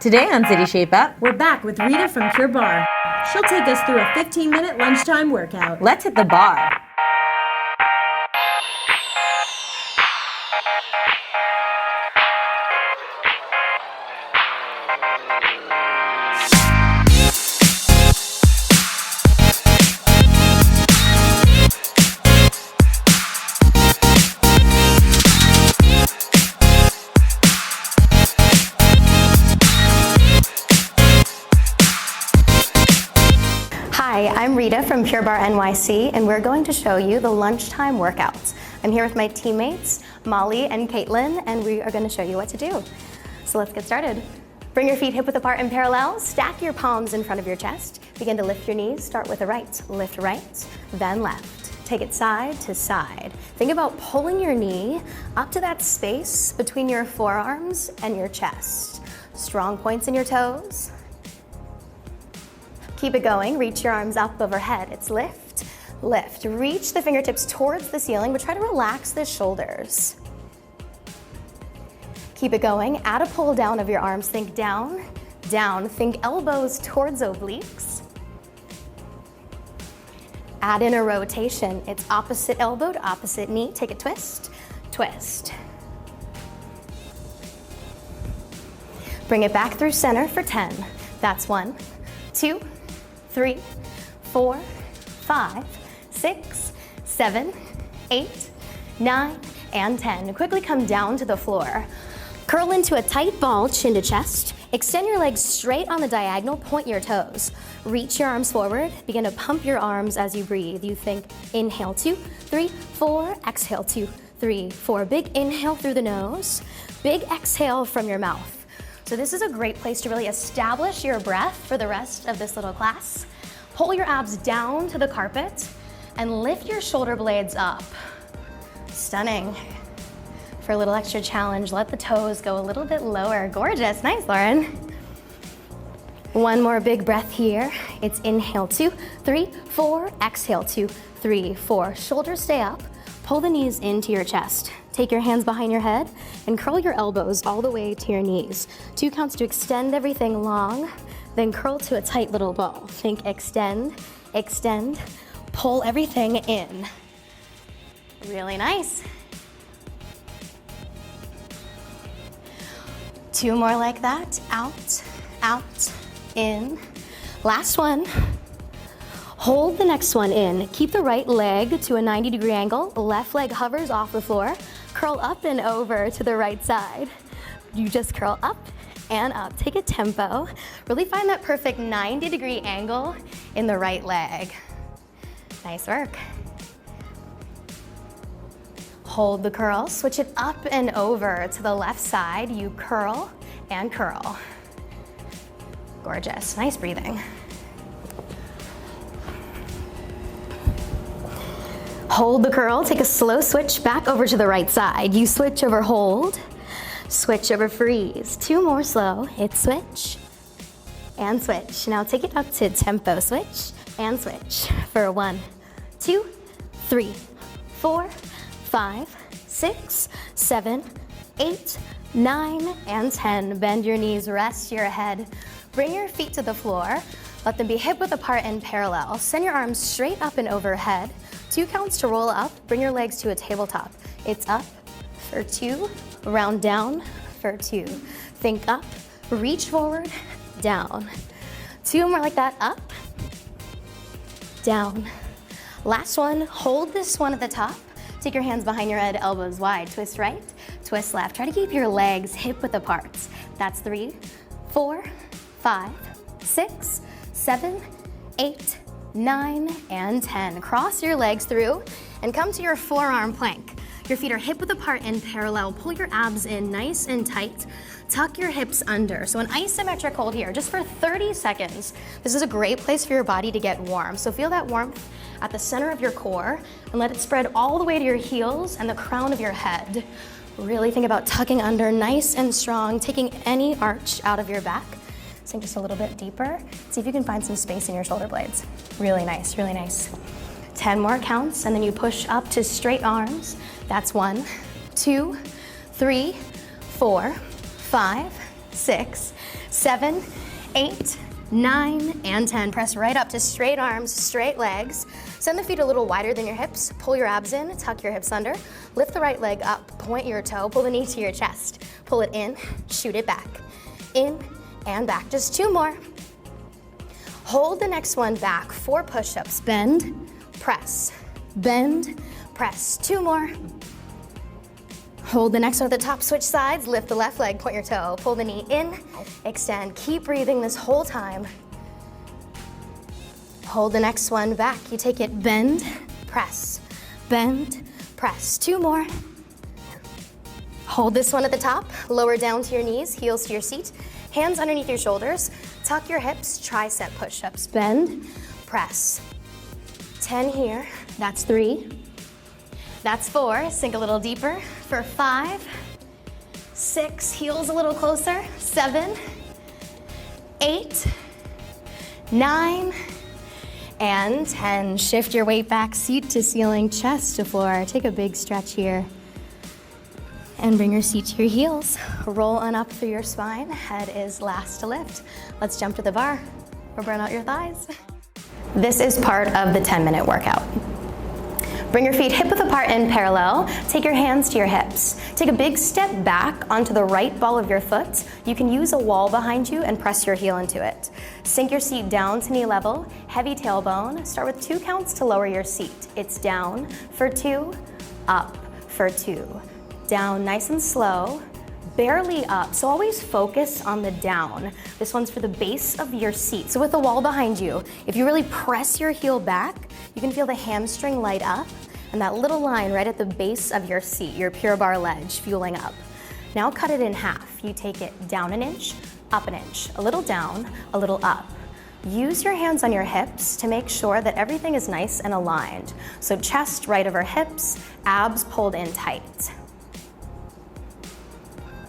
Today on City Shape Up, we're back with Rita from Pure Barre. She'll take us through a 15-minute lunchtime workout. Let's hit the bar. Hi, I'm Rita from Pure Barre NYC, and we're going to show you the lunchtime workouts. I'm here with my teammates, Molly and Caitlin, and we are going to show you what to do. So let's get started. Bring your feet hip width apart in parallel, stack your palms in front of your chest, begin to lift your knees, start with the right, lift right, then left. Take it side to side. Think about pulling your knee up to that space between your forearms and your chest. Strong points in your toes. Keep it going, reach your arms up overhead. It's lift, lift. Reach the fingertips towards the ceiling, but try to relax the shoulders. Keep it going, add a pull down of your arms. Think down, down. Think elbows towards obliques. Add in a rotation. It's opposite elbow to opposite knee. Take a twist, twist. Bring it back through center for 10. That's 1, 2, 3, 4, 5, 6, 7, 8, 9, and 10. Quickly come down to the floor. Curl into a tight ball, chin to chest. Extend your legs straight on the diagonal, point your toes. Reach your arms forward, begin to pump your arms as you breathe. You think inhale 2, 3, 4, exhale 2, 3, 4. Big inhale through the nose, big exhale from your mouth. So this is a great place to really establish your breath for the rest of this little class. Pull your abs down to the carpet and lift your shoulder blades up. Stunning. For a little extra challenge, let the toes go a little bit lower. Gorgeous, nice, Lauren. One more big breath here. It's inhale 2, 3, 4, exhale 2, 3, 4. Shoulders stay up, pull the knees into your chest. Take your hands behind your head and curl your elbows all the way to your knees. 2 counts to extend everything long, then curl to a tight little ball. Think extend, extend, pull everything in. Really nice. 2 more like that. Out, out, in. Last one. Hold the next one in. Keep the right leg to a 90-degree angle. Left leg hovers off the floor. Curl up and over to the right side. You just curl up and up. Take a tempo. Really find that perfect 90-degree angle in the right leg. Nice work. Hold the curl. Switch it up and over to the left side. You curl and curl. Gorgeous. Nice breathing. Hold the curl, take a slow switch back over to the right side. You switch over hold, switch over freeze. 2 more slow, it's switch and switch. Now take it up to tempo, switch and switch for 1, 2, 3, 4, 5, 6, 7, 8, 9, and 10. Bend your knees, rest your head. Bring your feet to the floor. Let them be hip width apart and parallel. Send your arms straight up and overhead. 2 counts to roll up, bring your legs to a tabletop. It's up for 2, round down for 2. Think up, reach forward, down. 2 more like that, up, down. Last one, hold this one at the top. Take your hands behind your head, elbows wide. Twist right, twist left. Try to keep your legs hip width apart. That's 3, 4, 5, 6, 7, 8, 9, and 10. Cross your legs through and come to your forearm plank. Your feet are hip width apart and parallel. Pull your abs in nice and tight. Tuck your hips under. So an isometric hold here, just for 30 seconds. This is a great place for your body to get warm. So feel that warmth at the center of your core and let it spread all the way to your heels and the crown of your head. Really think about tucking under nice and strong, taking any arch out of your back. Sink just a little bit deeper. See if you can find some space in your shoulder blades. Really nice, really nice. 10 more counts, and then you push up to straight arms. That's 1, 2, 3, 4, 5, 6, 7, 8, 9, and 10. Press right up to straight arms, straight legs. Send the feet a little wider than your hips. Pull your abs in, tuck your hips under. Lift the right leg up, point your toe, pull the knee to your chest. Pull it in, shoot it back. In and back. Just 2 more. Hold the next one back. 4 push-ups. Bend, press, bend, press. 2 more. Hold the next one at the top, switch sides, lift the left leg, point your toe, pull the knee in, extend. Keep breathing this whole time. Hold the next one back. You take it, bend, press, bend, press. 2 more. Hold this one at the top, lower down to your knees, heels to your seat, hands underneath your shoulders, tuck your hips, tricep push-ups, bend, press. 10 here, that's 3. That's 4, sink a little deeper for 5, 6, heels a little closer, 7, 8, 9, and 10. Shift your weight back, seat to ceiling, chest to floor. Take a big stretch here. And bring your seat to your heels. Roll on up through your spine. Head is last to lift. Let's jump to the bar or burn out your thighs. This is part of the 10-minute workout. Bring your feet hip width apart in parallel. Take your hands to your hips. Take a big step back onto the right ball of your foot. You can use a wall behind you and press your heel into it. Sink your seat down to knee level, heavy tailbone. Start with 2 counts to lower your seat. It's down for 2, up for 2. Down nice and slow, barely up. So always focus on the down. This one's for the base of your seat. So with the wall behind you, if you really press your heel back, you can feel the hamstring light up and that little line right at the base of your seat, your Pure Barre ledge, fueling up. Now cut it in half. You take it down an inch, up an inch, a little down, a little up. Use your hands on your hips to make sure that everything is nice and aligned. So chest right over hips, abs pulled in tight.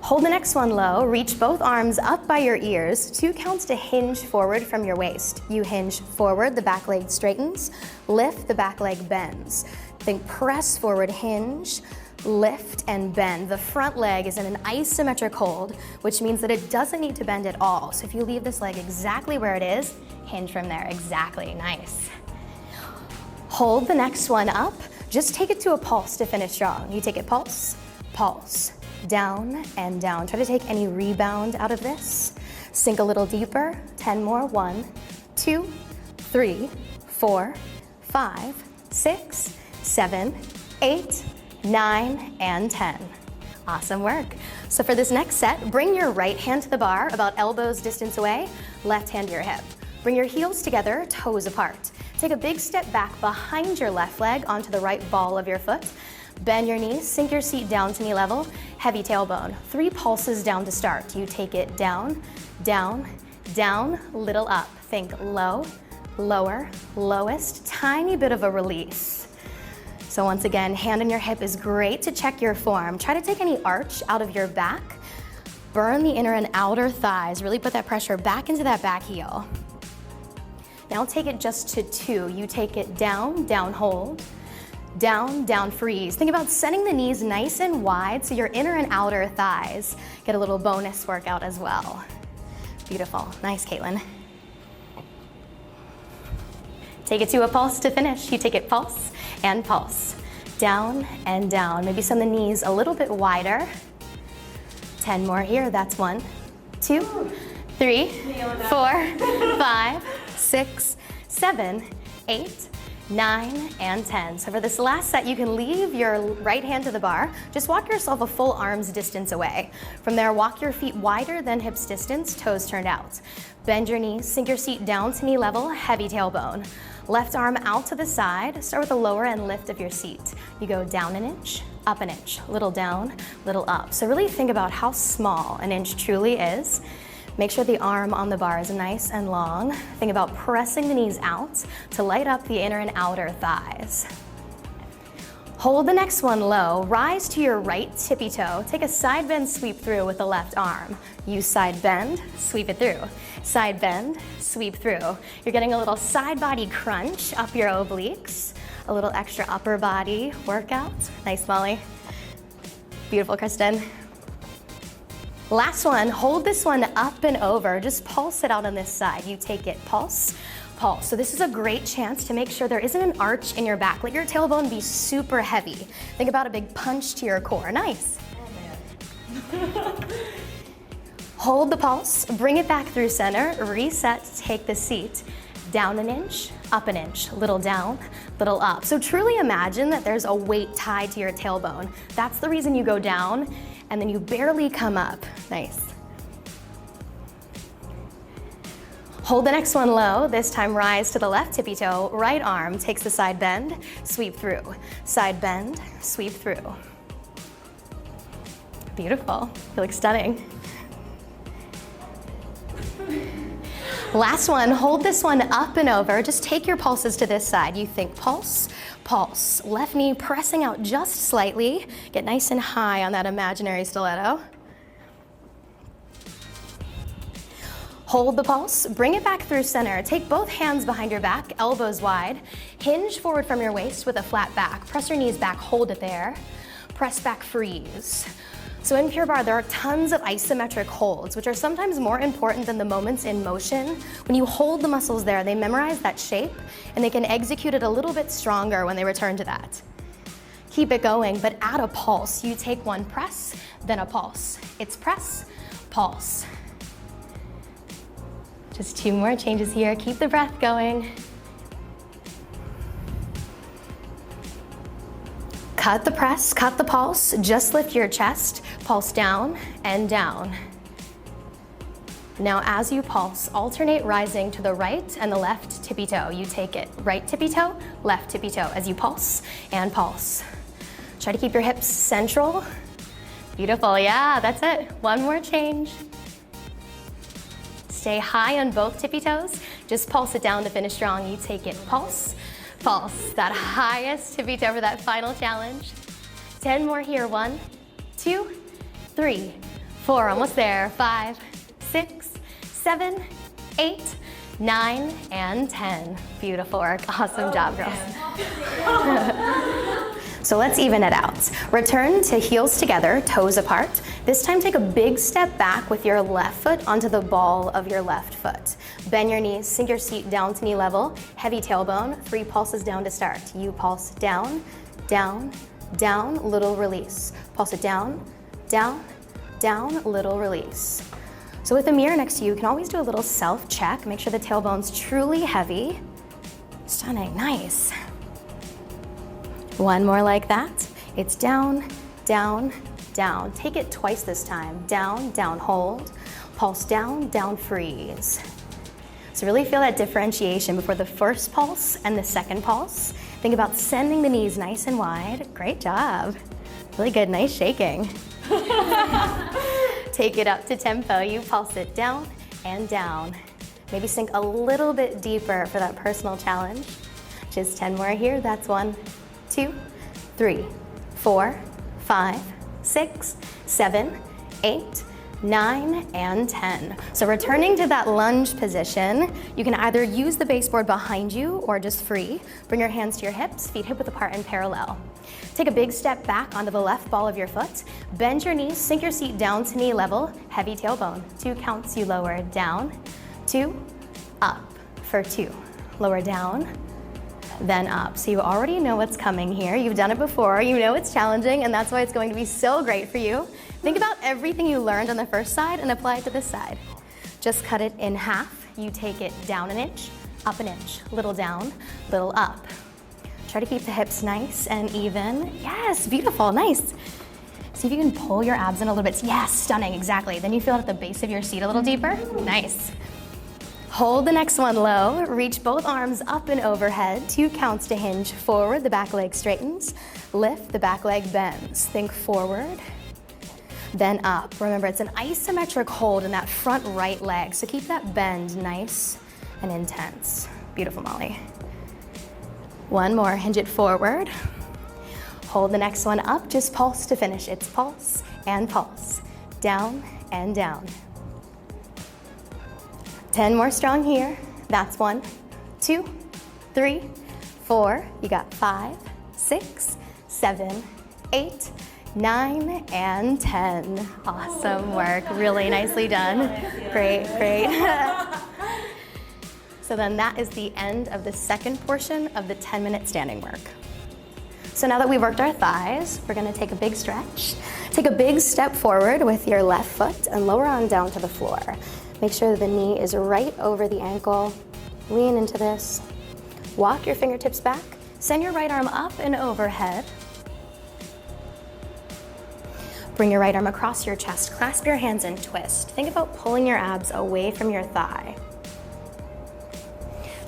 Hold the next one low, reach both arms up by your ears, 2 counts to hinge forward from your waist. You hinge forward, the back leg straightens, lift, the back leg bends. Think press forward, hinge, lift and bend. The front leg is in an isometric hold, which means that it doesn't need to bend at all. So if you leave this leg exactly where it is, hinge from there, exactly, nice. Hold the next one up, just take it to a pulse to finish strong. You take it pulse, pulse. Down and down. Try to take any rebound out of this. Sink a little deeper. 10 more. 1, 2, 3, 4, 5, 6, 7, 8, 9, and 10. Awesome work. So for this next set, bring your right hand to the bar, about elbows distance away, left hand to your hip. Bring your heels together, toes apart. Take a big step back behind your left leg onto the right ball of your foot. Bend your knees, sink your seat down to knee level, heavy tailbone. 3 pulses down to start. You take it down, down, down, little up. Think low, lower, lowest, tiny bit of a release. So once again, hand on your hip is great to check your form. Try to take any arch out of your back. Burn the inner and outer thighs. Really put that pressure back into that back heel. Now take it just to 2. You take it down, down, hold. Down, down, freeze. Think about setting the knees nice and wide so your inner and outer thighs get a little bonus workout as well. Beautiful. Nice, Caitlin. Take it to a pulse to finish. You take it pulse and pulse. Down and down. Maybe send the knees a little bit wider. 10 more here. That's 1, 2, 3, 4, 5, 6, 7, 8, 9, and 10. So for this last set, you can leave your right hand to the bar. Just walk yourself a full arm's distance away. From there, walk your feet wider than hips distance, toes turned out. Bend your knees, sink your seat down to knee level, heavy tailbone. Left arm out to the side. Start with the lower end lift of your seat. You go down an inch, up an inch, little down, little up. So really think about how small an inch truly is. Make sure the arm on the bar is nice and long. Think about pressing the knees out to light up the inner and outer thighs. Hold the next one low. Rise to your right tippy toe. Take a side bend sweep through with the left arm. Use side bend, sweep it through. Side bend, sweep through. You're getting a little side body crunch up your obliques. A little extra upper body workout. Nice, Molly. Beautiful, Kristen. Last one, hold this one up and over. Just pulse it out on this side. You take it, pulse, pulse. So this is a great chance to make sure there isn't an arch in your back. Let your tailbone be super heavy. Think about a big punch to your core. Nice. Hold the pulse, bring it back through center, reset, take the seat. Down an inch, up an inch, little down, little up. So truly imagine that there's a weight tied to your tailbone. That's the reason you go down and then you barely come up. Nice. Hold the next one low. This time rise to the left tippy toe. Right arm takes the side bend, sweep through. Side bend, sweep through. Beautiful. You look stunning. Last one, hold this one up and over. Just take your pulses to this side. You think pulse, pulse. Left knee pressing out just slightly. Get nice and high on that imaginary stiletto. Hold the pulse, bring it back through center. Take both hands behind your back, elbows wide. Hinge forward from your waist with a flat back. Press your knees back, hold it there. Press back, freeze. So in Pure Barre, there are tons of isometric holds, which are sometimes more important than the moments in motion. When you hold the muscles there, they memorize that shape, and they can execute it a little bit stronger when they return to that. Keep it going, but add a pulse. You take one press, then a pulse. It's press, pulse. Just 2 more changes here. Keep the breath going. Cut the press, cut the pulse, just lift your chest, pulse down and down. Now as you pulse, alternate rising to the right and the left tippy toe. You take it, right tippy toe, left tippy toe as you pulse and pulse. Try to keep your hips central. Beautiful, yeah, that's it. One more change. Stay high on both tippy toes. Just pulse it down to finish strong. You take it, pulse, pulse. That highest tippy toe for that final challenge. 10 more here. 1, 2, 3, 4. Almost there. 5, 6, 7, 8, 9, and 10. Beautiful work. Awesome job, girls. So let's even it out. Return to heels together, toes apart. This time take a big step back with your left foot onto the ball of your left foot. Bend your knees, sink your seat down to knee level, heavy tailbone, 3 pulses down to start. You pulse down, down, down, little release. Pulse it down, down, down, little release. So with a mirror next to you, you can always do a little self-check. Make sure the tailbone's truly heavy. Stunning, nice. One more like that. It's down, down, down. Take it twice this time. Down, down, hold. Pulse down, down, freeze. So really feel that differentiation before the first pulse and the second pulse. Think about sending the knees nice and wide. Great job. Really good, nice shaking. Take it up to tempo. You pulse it down and down. Maybe sink a little bit deeper for that personal challenge. Just 10 more here. That's 1, 2, 3, 4, 5, 6, 7, 8, 9, and 10. So returning to that lunge position, you can either use the baseboard behind you or just free. Bring your hands to your hips, feet hip width apart and parallel. Take a big step back onto the left ball of your foot. Bend your knees, sink your seat down to knee level, heavy tailbone. 2 counts, you lower down, 2, up for 2. Lower down, then up. So you already know what's coming here. You've done it before. You know it's challenging, and that's why it's going to be so great for you. Think about everything you learned on the first side and apply it to this side. Just cut it in half. You take it down an inch, up an inch, little down, little up. Try to keep the hips nice and even. Yes, beautiful, nice. See if you can pull your abs in a little bit. Yes, stunning, exactly. Then you feel it at the base of your seat a little deeper. Nice. Hold the next one low, reach both arms up and overhead, 2 counts to hinge forward, the back leg straightens, lift, the back leg bends. Think forward, then up. Remember, it's an isometric hold in that front right leg, so keep that bend nice and intense. Beautiful, Molly. One more, hinge it forward. Hold the next one up, just pulse to finish. It's pulse and pulse, down and down. 10 more strong here. That's 1, 2, 3, 4. You got 5, 6, 7, 8, 9 and 10. Awesome work. Really nicely done. Great, great. So then that is the end of the second portion of the 10-minute standing work. So now that we've worked our thighs, we're gonna take a big stretch. Take a big step forward with your left foot and lower on down to the floor. Make sure that the knee is right over the ankle. Lean into this. Walk your fingertips back. Send your right arm up and overhead. Bring your right arm across your chest. Clasp your hands and twist. Think about pulling your abs away from your thigh.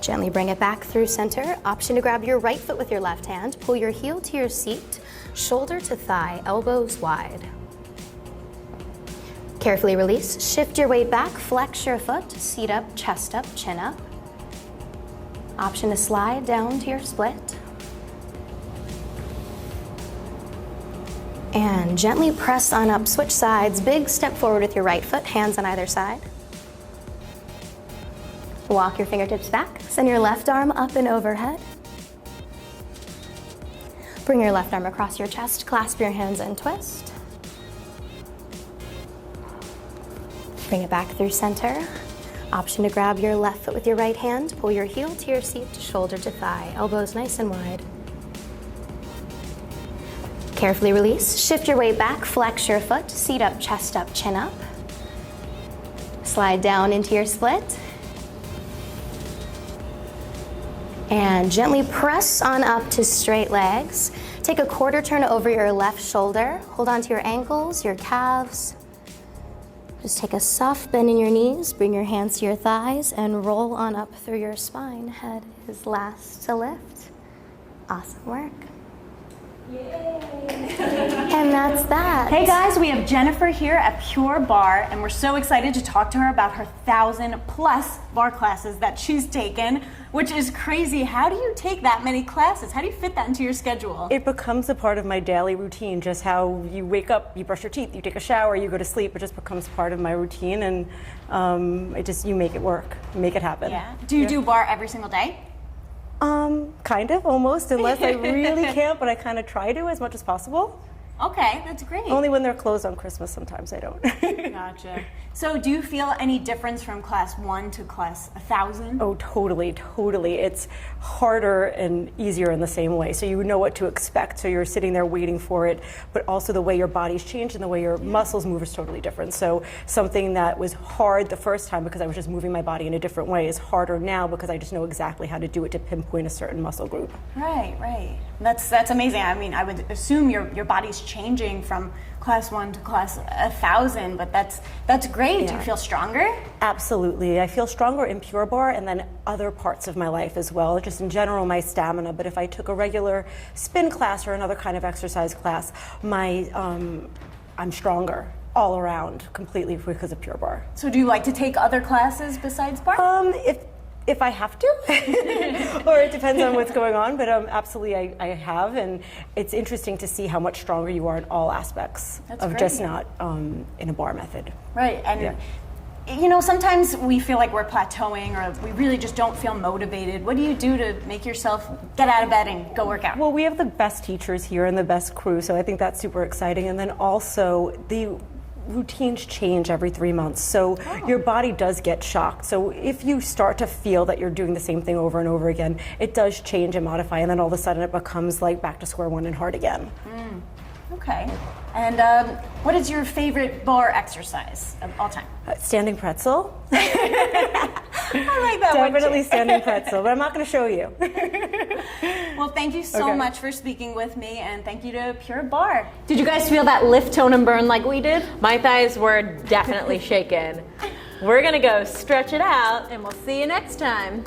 Gently bring it back through center. Option to grab your right foot with your left hand. Pull your heel to your seat. Shoulder to thigh, elbows wide. Carefully release. Shift your weight back. Flex your foot. Seat up, chest up, chin up. Option to slide down to your split. And gently press on up. Switch sides. Big step forward with your right foot. Hands on either side. Walk your fingertips back. Send your left arm up and overhead. Bring your left arm across your chest. Clasp your hands and twist. Bring it back through center. Option to grab your left foot with your right hand. Pull your heel to your seat, shoulder to thigh. Elbows nice and wide. Carefully release. Shift your weight back. Flex your foot. Seat up, chest up, chin up. Slide down into your split. And gently press on up to straight legs. Take a quarter turn over your left shoulder. Hold on to your ankles, your calves. Just take a soft bend in your knees. Bring your hands to your thighs and roll on up through your spine. Head is last to lift. Awesome work. Yay! And that's that. Hey guys, we have Jennifer here at Pure Barre, and we're so excited to talk to her about her 1,000+ barre classes that she's taken, which is crazy. How do you take that many classes? How do you fit that into your schedule? It becomes a part of my daily routine, just how you wake up, you brush your teeth, you take a shower, you go to sleep. It just becomes part of my routine, and you make it work, you make it happen. Yeah. Do you do barre every single day? Kind of, almost, unless I really can't, but I kind of try to as much as possible. Okay, that's great. Only when they're closed on Christmas, sometimes I don't. Gotcha. So do you feel any difference from class 1 to class 1,000? Oh, totally, totally. It's harder and easier in the same way. So you know what to expect. So you're sitting there waiting for it, but also the way your body's changed and the way your muscles move is totally different. So something that was hard the first time because I was just moving my body in a different way is harder now because I just know exactly how to do it to pinpoint a certain muscle group. Right, right. That's amazing. I mean, I would assume your body's changing from class 1 to class 1,000, but that's great. Yeah. Do you feel stronger? Absolutely. I feel stronger in Pure Barre and then other parts of my life as well, just in general my stamina. But if I took a regular spin class or another kind of exercise class, I'm stronger all around completely because of Pure Barre. So do you like to take other classes besides barre? If I have to, or it depends on what's going on, but absolutely I have, and it's interesting to see how much stronger you are in all aspects of great. just not in a barre method. Right, and you know, sometimes we feel like we're plateauing or we really just don't feel motivated. What do you do to make yourself get out of bed and go work out? Well, we have the best teachers here and the best crew, so I think that's super exciting, and then also the routines change every 3 months, so your body does get shocked. So if you start to feel that you're doing the same thing over and over again, it does change and modify, and then all of a sudden it becomes like back to square one and hard again. Okay. And what is your favorite barre exercise of all time? Standing pretzel. I like that one Definitely too. standing pretzel, but I'm not going to show you. Well, thank you so Okay. much for speaking with me, and thank you to Pure Barre. Did you guys feel that lift, tone, and burn like we did? My thighs were definitely shaken. We're gonna go stretch it out, and we'll see you next time.